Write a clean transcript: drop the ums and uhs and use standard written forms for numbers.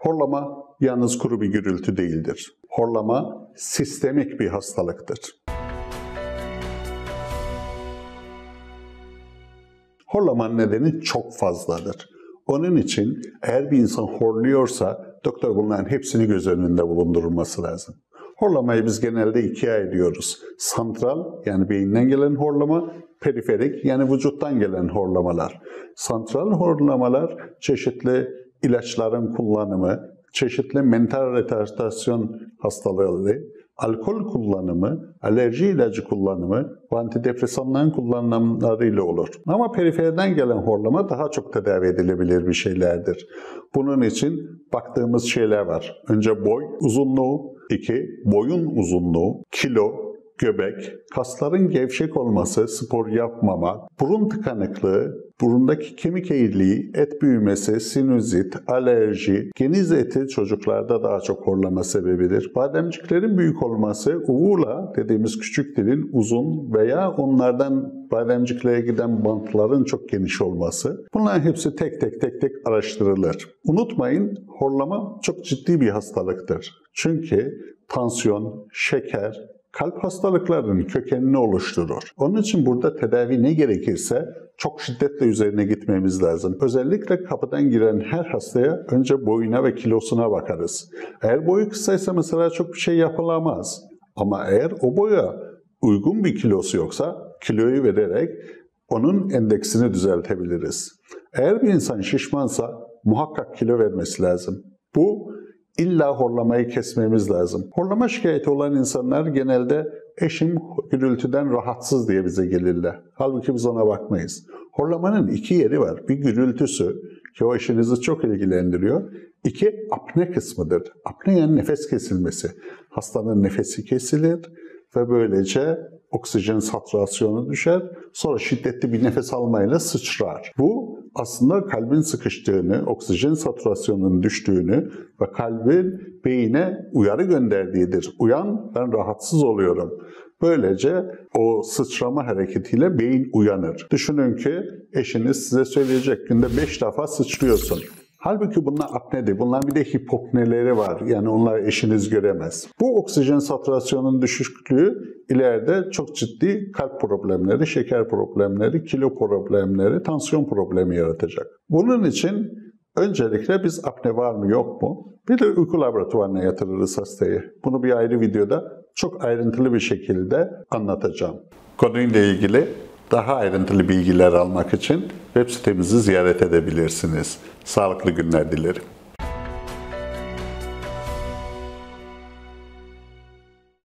Horlama yalnız kuru bir gürültü değildir. Horlama sistemik bir hastalıktır. Horlamanın nedeni çok fazladır. Onun için eğer bir insan horluyorsa doktor bunların hepsini göz önünde bulundurulması lazım. Horlamayı biz genelde ikiye ayırıyoruz. Santral yani beyinden gelen horlama, periferik yani vücuttan gelen horlamalar. Santral horlamalar çeşitli ilaçların kullanımı, çeşitli mental retardasyon hastalığı, alkol kullanımı, alerji ilacı kullanımı ve antidepresanların kullanımlarıyla olur. Ama periferiden gelen horlama daha çok tedavi edilebilir bir şeylerdir. Bunun için baktığımız şeyler var. Önce boy uzunluğu, 2. Boyun uzunluğu, kilo, göbek, kasların gevşek olması, spor yapmama, burun tıkanıklığı, burundaki kemik eğriliği, et büyümesi, sinüzit, alerji, geniz eti çocuklarda daha çok horlama sebebidir. Bademciklerin büyük olması, uvula dediğimiz küçük dilin uzun veya onlardan bademciklere giden bantların çok geniş olması. Bunların hepsi tek tek araştırılır. Unutmayın, horlama çok ciddi bir hastalıktır. Çünkü tansiyon, şeker, kalp hastalıklarının kökenini oluşturur. Onun için burada tedavi ne gerekirse çok şiddetle üzerine gitmemiz lazım. Özellikle kapıdan giren her hastaya önce boyuna ve kilosuna bakarız. Eğer boyu kısaysa mesela çok bir şey yapılamaz. Ama eğer o boya uygun bir kilosu yoksa kiloyu vererek onun endeksini düzeltebiliriz. Eğer bir insan şişmansa muhakkak kilo vermesi lazım. Bu İlla horlamayı kesmemiz lazım. Horlama şikayeti olan insanlar genelde eşim gürültüden rahatsız diye bize gelirler. Halbuki biz ona bakmayız. Horlamanın iki yeri var. Bir gürültüsü ki o eşinizi çok ilgilendiriyor. 2 apne kısmıdır. Apne yani nefes kesilmesi. Hastanın nefesi kesilir ve böylece oksijen satürasyonu düşer. Sonra şiddetli bir nefes almayla sıçrar. Bu aslında kalbin sıkıştığını, oksijen satürasyonunun düştüğünü ve kalbin beyine uyarı gönderdiğidir. Uyan, ben rahatsız oluyorum. Böylece o sıçrama hareketiyle beyin uyanır. Düşünün ki eşiniz size söyleyecek günde 5 defa sıçrıyorsun. Halbuki bunlar apnedir. Bunların bir de hipopneleri var. Yani onlar eşiniz göremez. Bu oksijen satürasyonunun düşüklüğü ileride çok ciddi kalp problemleri, şeker problemleri, kilo problemleri, tansiyon problemi yaratacak. Bunun için öncelikle biz apne var mı yok mu? Bir de uyku laboratuvarına yatırırız hastayı. Bunu bir ayrı videoda çok ayrıntılı bir şekilde anlatacağım. Konuyla ilgili daha ayrıntılı bilgiler almak için web sitemizi ziyaret edebilirsiniz. Sağlıklı günler dilerim.